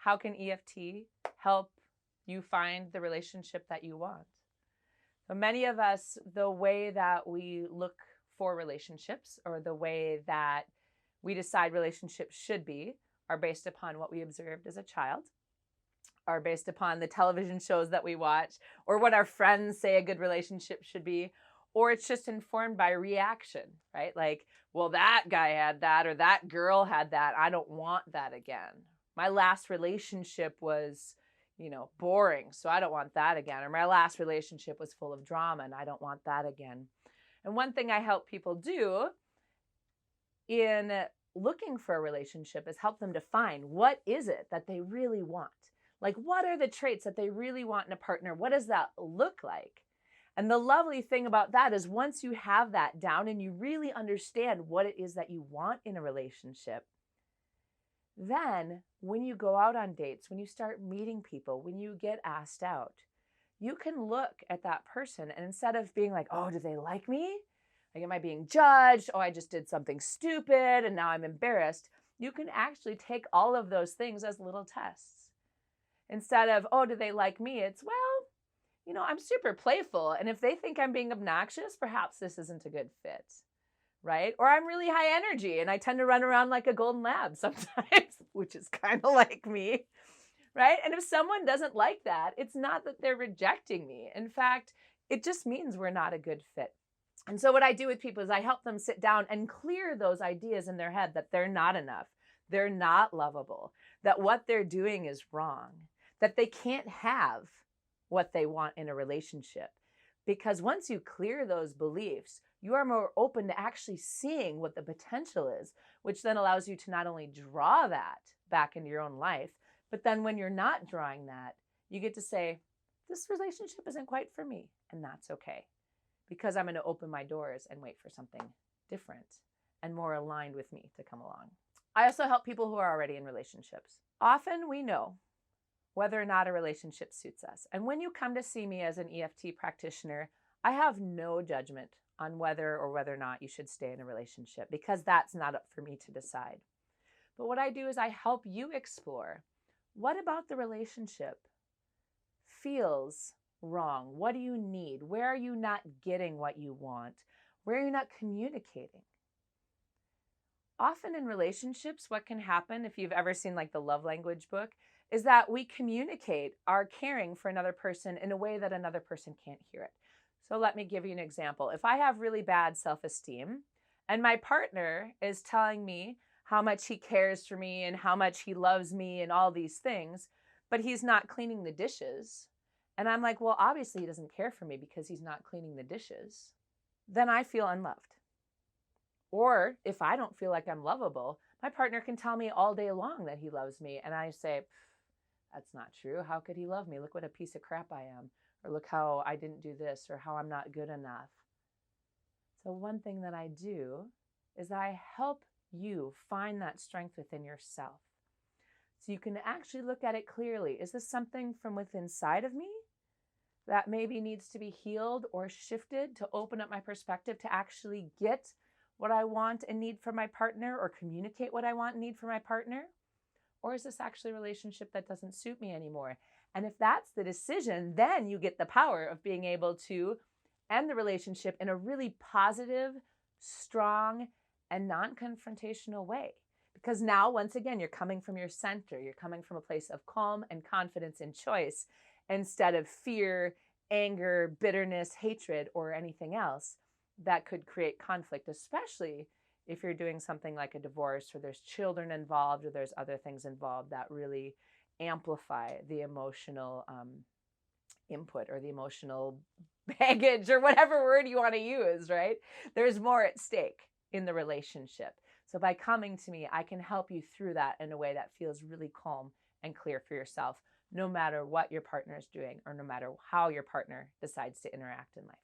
how can EFT help you find the relationship that you want? So many of us, the way that we look for relationships or the way that we decide relationships should be are based upon what we observed as a child, are based upon the television shows that we watch, or what our friends say a good relationship should be, or it's just informed by reaction, right? Like, well, that guy had that, or that girl had that. I don't want that again. My last relationship was, boring, so I don't want that again. Or my last relationship was full of drama and I don't want that again. And one thing I help people do in looking for a relationship is help them define what is it that they really want. Like, what are the traits that they really want in a partner? What does that look like? And the lovely thing about that is once you have that down and you really understand what it is that you want in a relationship, then when you go out on dates, when you start meeting people, when you get asked out, you can look at that person and instead of being like, oh, do they like me? Like, am I being judged? Oh, I just did something stupid and now I'm embarrassed. You can actually take all of those things as little tests. Instead of, oh, do they like me? It's, well, I'm super playful. And if they think I'm being obnoxious, perhaps this isn't a good fit, right? Or I'm really high energy and I tend to run around like a golden lab sometimes, which is kind of like me, right? And if someone doesn't like that, it's not that they're rejecting me. In fact, it just means we're not a good fit. And so what I do with people is I help them sit down and clear those ideas in their head that they're not enough, they're not lovable, that what they're doing is wrong, that they can't have what they want in a relationship. Because once you clear those beliefs, you are more open to actually seeing what the potential is, which then allows you to not only draw that back into your own life, but then when you're not drawing that, you get to say, this relationship isn't quite for me, and that's okay. Because I'm going to open my doors and wait for something different and more aligned with me to come along. I also help people who are already in relationships. Often we know whether or not a relationship suits us. And when you come to see me as an EFT practitioner, I have no judgment on whether or not you should stay in a relationship because that's not up for me to decide. But what I do is I help you explore what about the relationship feels wrong? What do you need? Where are you not getting what you want? Where are you not communicating? Often in relationships, what can happen, if you've ever seen like the love language book, is that we communicate our caring for another person in a way that another person can't hear it. So let me give you an example. If I have really bad self-esteem and my partner is telling me how much he cares for me and how much he loves me and all these things, but he's not cleaning the dishes, and I'm like, well, obviously he doesn't care for me because he's not cleaning the dishes, then I feel unloved. Or if I don't feel like I'm lovable, my partner can tell me all day long that he loves me. And I say, that's not true. How could he love me? Look what a piece of crap I am. Or look how I didn't do this or how I'm not good enough. So one thing that I do is that I help you find that strength within yourself. So you can actually look at it clearly. Is this something from within inside of me that maybe needs to be healed or shifted to open up my perspective to actually get what I want and need from my partner or communicate what I want and need from my partner? Or is this actually a relationship that doesn't suit me anymore? And if that's the decision, then you get the power of being able to end the relationship in a really positive, strong, and non-confrontational way. Because now, once again, you're coming from your center. You're coming from a place of calm and confidence and choice instead of fear, anger, bitterness, hatred, or anything else that could create conflict, especially if you're doing something like a divorce or there's children involved or there's other things involved that really amplify the emotional input or the emotional baggage or whatever word you want to use, right? There's more at stake in the relationship. So by coming to me, I can help you through that in a way that feels really calm and clear for yourself, no matter what your partner is doing or no matter how your partner decides to interact in life.